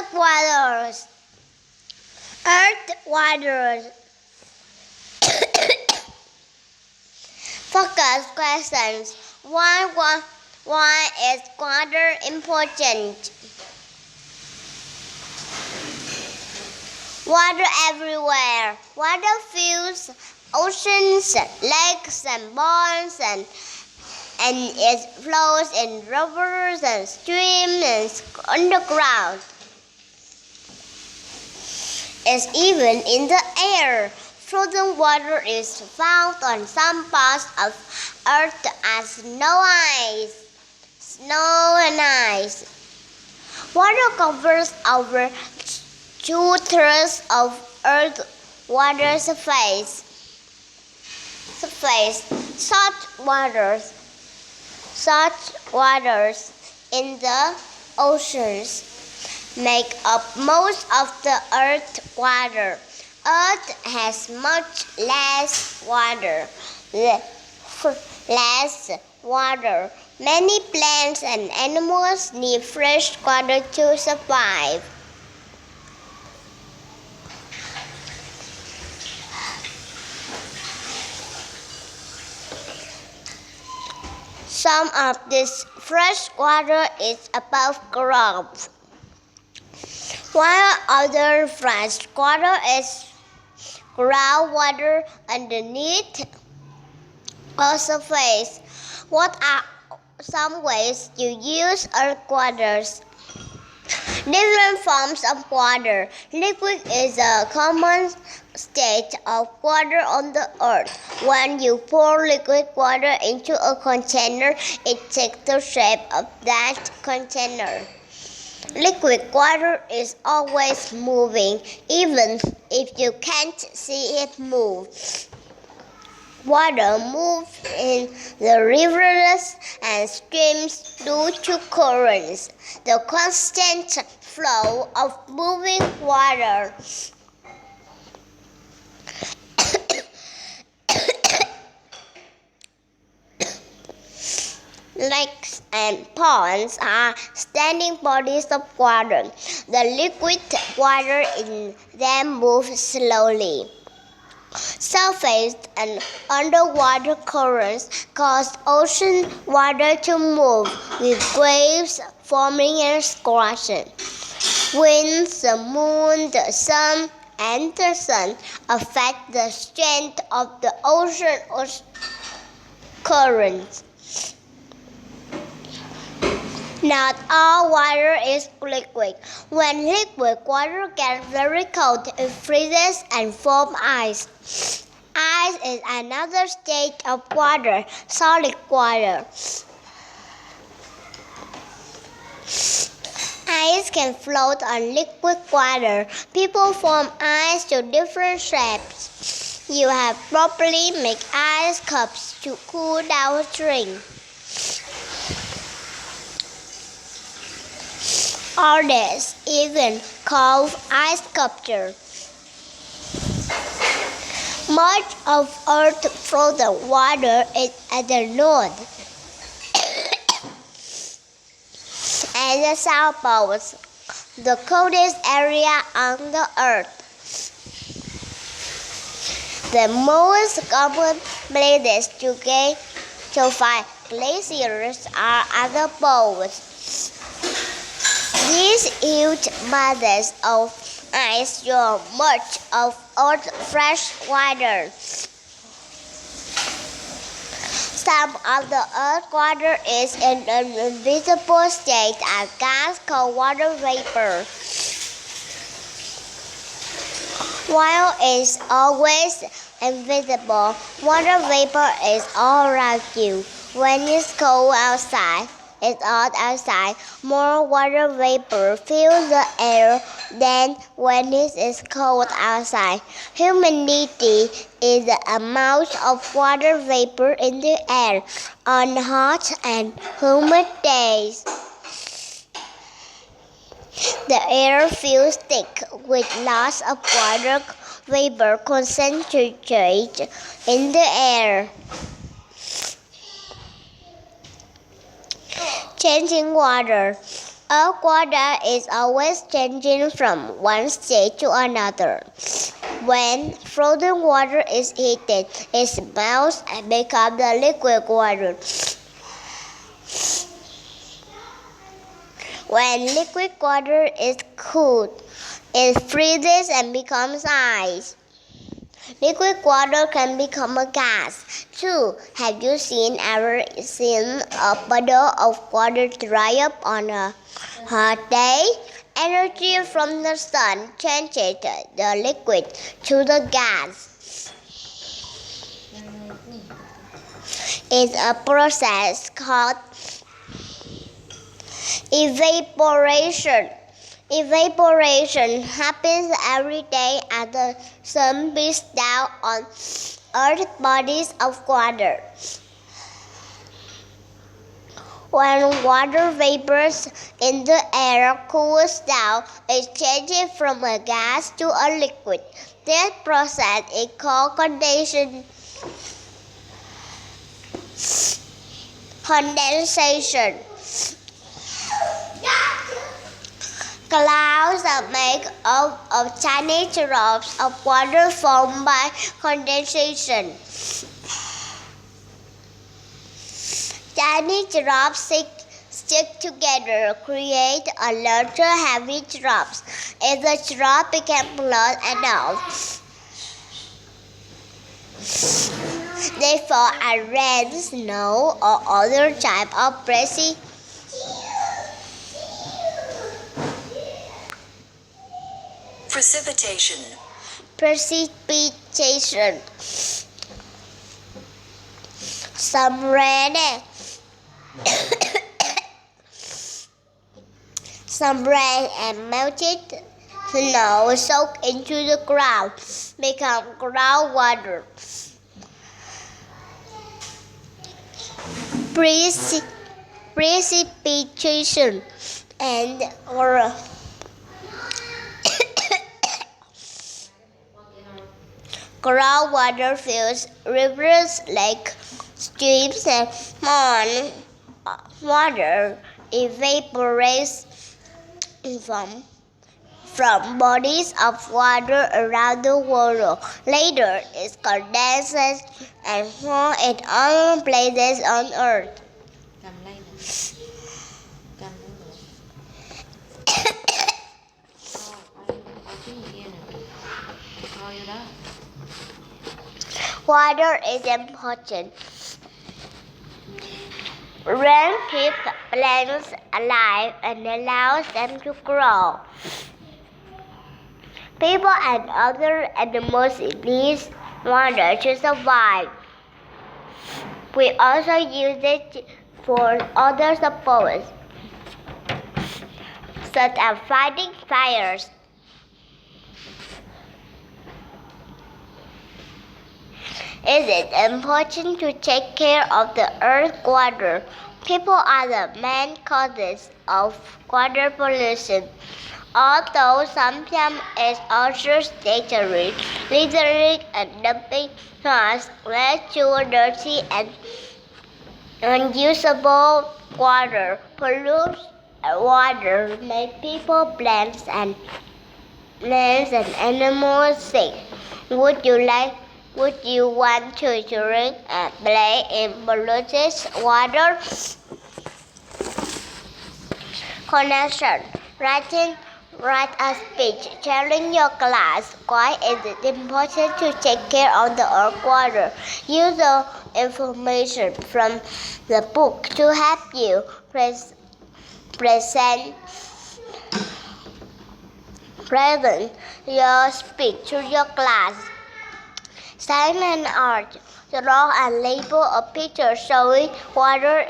Earth waters. Earth waters. Focus questions. Why is water important? Water everywhere. Water fills oceans, lakes, and ponds, and it flows in rivers and streams and underground. It's even in the air. Frozen water is found on some parts of Earth as snow and ice. Water covers over 2/3 of Earth's water surface. Salt waters in the oceans make up most of the Earth's water. Earth has much less water. Many plants and animals need fresh water to survive. Some of this fresh water is above ground, while other fresh water is groundwater underneath the surface. What are some ways you use earth waters? Different forms of water. Liquid is a common state of water on the earth. When you pour liquid water into a container, it takes the shape of that container. Liquid water is always moving, even if you can't see it move. Water moves in the rivers and streams due to currents, the constant flow of moving water. Lakes and ponds are standing bodies of water. The liquid water in them moves slowly. Surface and underwater currents cause ocean water to move, with waves forming and squashing. Winds, the moon, the sun, and the sun affect the strength of the ocean currents. Not all water is liquid. When liquid water gets very cold, it freezes and forms ice. Ice is another state of water, solid water. Ice can float on liquid water. People form ice to different shapes. You have properly made ice cups to cool down drink. Artists even called ice sculpture. Much of Earth's frozen water is at the north and the south poles, the coldest area on the Earth. The most common places to find glaciers are at the poles. These huge masses of ice store much of Earth's fresh water. Some of the Earth's water is in an invisible state as gas called water vapor. While it's always invisible, water vapor is all around you. When it's cold outside, it's hot outside. More water vapor fills the air than when it is cold outside. Humidity is the amount of water vapor in the air on hot and humid days. The air feels thick with lots of water vapor concentrated in the air. Changing water. Earth water is always changing from one state to another. When frozen water is heated, it melts and becomes the liquid water. When liquid water is cooled, it freezes and becomes ice. Liquid water can become a gas too. Have you ever seen a puddle of water dry up on a hot day? Energy from the sun changes the liquid to the gas. It's a process called evaporation. Evaporation happens every day as the sun beats down on Earth's bodies of water. When water vapors in the air cools down, it changes from a gas to a liquid. This process is called condensation. Clouds are made up of tiny drops of water formed by condensation. Tiny drops stick together, create a larger, heavy drops. If the drop becomes large enough, they fall as rain, snow, or other type of precipitation. Some rain and melted snow soak into the ground, become groundwater. Precipitation and groundwater fills rivers, lakes, streams, and ponds. Water evaporates from bodies of water around the world. Later, it condenses and forms in other places on Earth. Water is important. Rain keeps plants alive and allows them to grow. People and other animals need water to survive. We also use it for other purposes, such as fighting fires. It is important to take care of the earth's water. People are the main causes of water pollution. Although sometimes it's also dangerous, littering and dumping trash leads to dirty and unusable water. Pollutes water make people, plants, and animals sick. Would you want to drink and play in polluted water? Connection. Write a speech telling your class why it is important to take care of the earth water. Use the information from the book to help you present your speech to your class. Science and art. Draw and label a picture showing water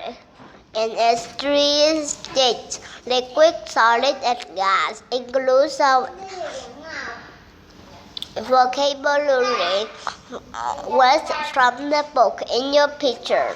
in its three states: liquid, solid, and gas. Include some vocabulary words from the book in your picture.